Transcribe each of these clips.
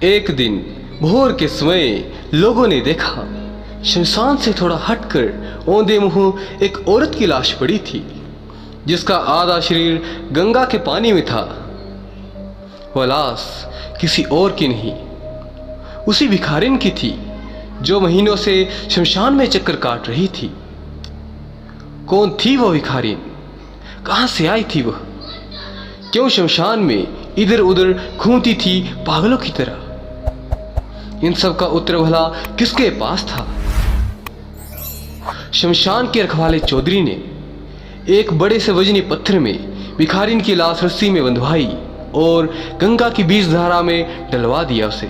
एक दिन भोर के समय लोगों ने देखा, शमशान से थोड़ा हटकर औंधे मुंह एक औरत की लाश पड़ी थी, जिसका आधा शरीर गंगा के पानी में था। वह लाश किसी और की नहीं, उसी भिखारिन की थी जो महीनों से शमशान में चक्कर काट रही थी। कौन थी वह भिखारिन? कहां से आई थी वह? क्यों शमशान में इधर उधर घूमती थी पागलों की तरह? इन सब का उत्तर भला किसके पास था? शमशान के रखवाले चौधरी ने एक बड़े से वजनी पत्थर में भिखारिन की लाश रस्सी में बंधवाई और गंगा की बीज धारा में डलवा दिया उसे,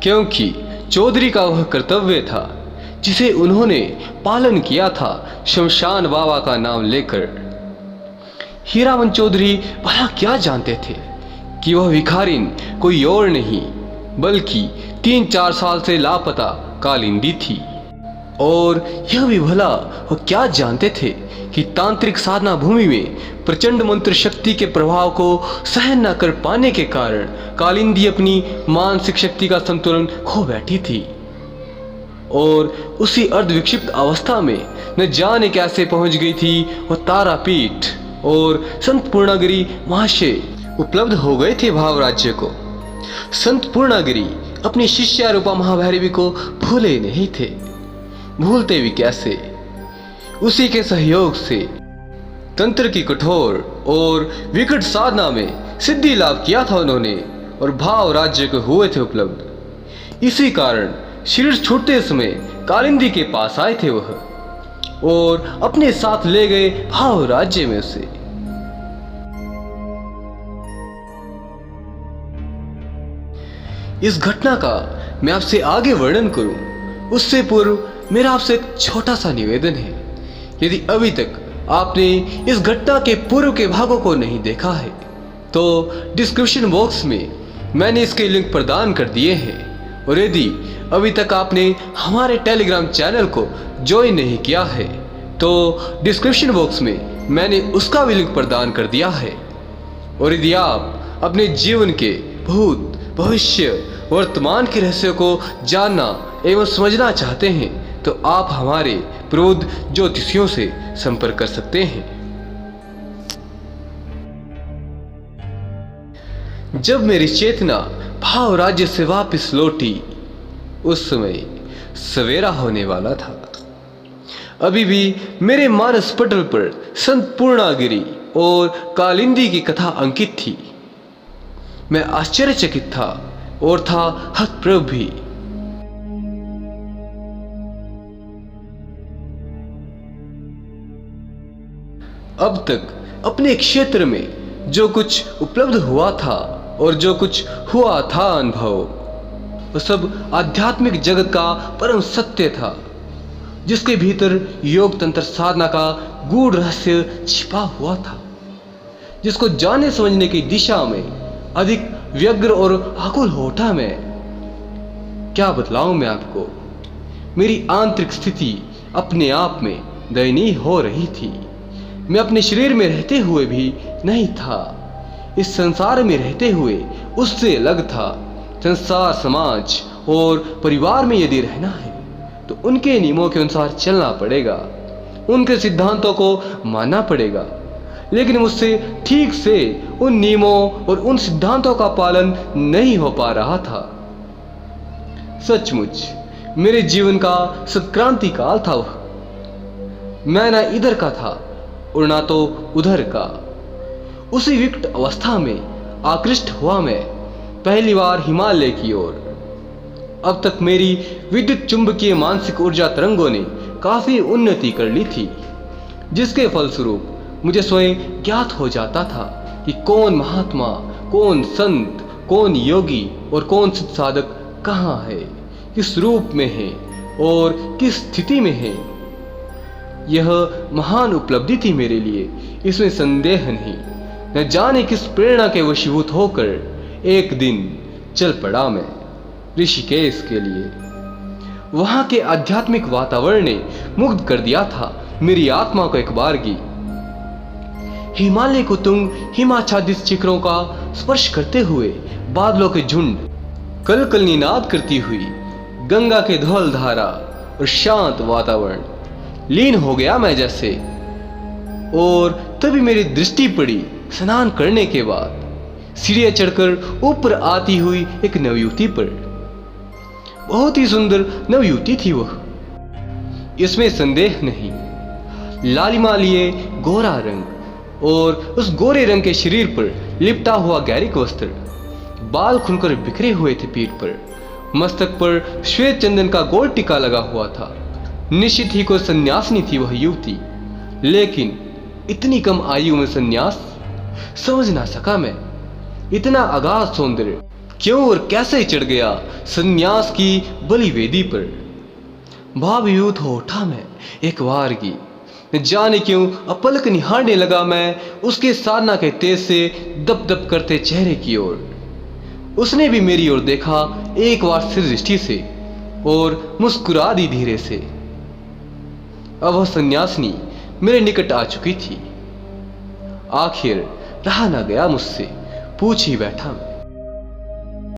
क्योंकि चौधरी का वह कर्तव्य था जिसे उन्होंने पालन किया था शमशान बाबा का नाम लेकर। हीरामन चौधरी भला क्या जानते थे कि वह भिखारिन कोई और नहीं बल्कि 3-4 साल से लापता कालिंदी थी। और यह भी भला वो क्या जानते थे कि तांत्रिक साधना भूमि में प्रचंड मंत्र शक्ति के प्रभाव को सहन न कर पाने के कारण कालिंदी अपनी मानसिक शक्ति का संतुलन खो बैठी थी और उसी अर्धविक्षिप्त अवस्था में न जाने कैसे पहुंच गई थी वह तारापीठ और संत पूर्णागिरी महाशय उपलब्ध हो गए थे भाव राज्य को। संत पूर्णागिरी अपनी शिष्या रूपा महाभैरवी को भूले नहीं थे, भूलते भी कैसे। उसी के सहयोग से तंत्र की कठोर और विकट साधना में सिद्धि लाभ किया था उन्होंने और भाव राज्य को हुए थे उपलब्ध। इसी कारण शरीर छूटते समय कालिंदी के पास आए थे वह और अपने साथ ले गए भाव राज्य में उसे। इस घटना का मैं आपसे आगे वर्णन करूं उससे पूर्व मेरा आपसे एक छोटा सा निवेदन है। यदि अभी तक आपने इस घटना के पूर्व के भागों को नहीं देखा है तो डिस्क्रिप्शन बॉक्स में मैंने इसके लिंक प्रदान कर दिए हैं, और यदि अभी तक आपने हमारे टेलीग्राम चैनल को ज्वाइन नहीं किया है तो डिस्क्रिप्शन बॉक्स में मैंने उसका भी लिंक प्रदान कर दिया है। और यदि आप अपने जीवन के भूत भविष्य वर्तमान के रहस्यों को जानना एवं समझना चाहते हैं तो आप हमारे प्रबुद्ध ज्योतिषियों से संपर्क कर सकते हैं। जब मेरी चेतना भाव राज्य से वापस लौटी उस समय सवेरा होने वाला था। अभी भी मेरे मानस पटल पर संत पूर्णागिरी और कालिंदी की कथा अंकित थी। मैं आश्चर्यचकित था और था हतप्रभ भी। अब तक अपने क्षेत्र में जो कुछ उपलब्ध हुआ था और जो कुछ हुआ था अनुभव, वह सब आध्यात्मिक जगत का परम सत्य था, जिसके भीतर योग तंत्र साधना का गूढ़ रहस्य छिपा हुआ था, जिसको जानने समझने की दिशा में अधिक व्यग्र और आकुल हो उठा मैं। क्या बतलाऊं मैं आपको, मेरी आंतरिक स्थिति अपने आप में दयनीय हो रही थी। मैं अपने शरीर में रहते हुए भी नहीं था, इस संसार में रहते हुए उससे अलग था। संसार समाज और परिवार में यदि रहना है तो उनके नियमों के अनुसार चलना पड़ेगा, उनके सिद्धांतों को मानना पड़ेगा, लेकिन मुझसे ठीक से उन नियमों और उन सिद्धांतों का पालन नहीं हो पा रहा था। सचमुच मेरे जीवन का संक्रांति काल था वह। मैं ना इधर का था और ना तो उधर का। उसी विकट अवस्था में आकृष्ट हुआ मैं पहली बार हिमालय की ओर। अब तक मेरी विद्युत चुंबकीय मानसिक ऊर्जा तरंगों ने काफी उन्नति कर ली थी, जिसके फलस्वरूप मुझे स्वयं ज्ञात हो जाता था कि कौन महात्मा, कौन संत, कौन योगी और कौन सिद्ध साधक कहाँ है, किस रूप में है और किस स्थिति में है। यह महान उपलब्धि थी मेरे लिए, इसमें संदेह नहीं। न जाने किस प्रेरणा के वशीभूत होकर एक दिन चल पड़ा मैं ऋषिकेश के लिए। वहां के आध्यात्मिक वातावरण ने मुग्ध कर दिया था मेरी आत्मा को एक बार की। हिमालय को तुंग हिमाच्छादित शिखरों का स्पर्श करते हुए बादलों के झुंड कल कल निनाद करती हुई गंगा के धौल धारा और शांत वातावरण लीन हो गया मैं जैसे। और तभी मेरी दृष्टि पड़ी स्नान करने के बाद सीढ़ियां चढ़कर ऊपर आती हुई एक नवयुवती पर। बहुत ही सुंदर नवयुवती थी वह, इसमें संदेह नहीं। लालिमा लिए गोरा रंग और उस गोरे रंग के शरीर पर लिपटा हुआ गैरिक वस्त्र, बाल खुलकर बिखरे हुए थे पीठ पर, मस्तक पर श्वेत चंदन का गोल टिका लगा हुआ था। निश्चित ही कोई सन्यासिनी थी वह युवती, लेकिन इतनी कम आयु में सन्यास, समझ ना सका मैं। इतना अगाध सौंदर्य क्यों और कैसे चढ़ गया सन्यास की बलि वेदी पर। भावयुत हो उठा मैं एक बार की, जाने क्यों अपलक निहारने लगा मैं उसके साधना के तेज से दप दप करते चेहरे की ओर। उसने भी मेरी ओर देखा एक बार सिर दृष्टि से और मुस्कुरा दी धीरे से। अब वह सन्यासिनी मेरे निकट आ चुकी थी। आखिर रहा ना गया मुझसे, पूछ ही बैठा मैं,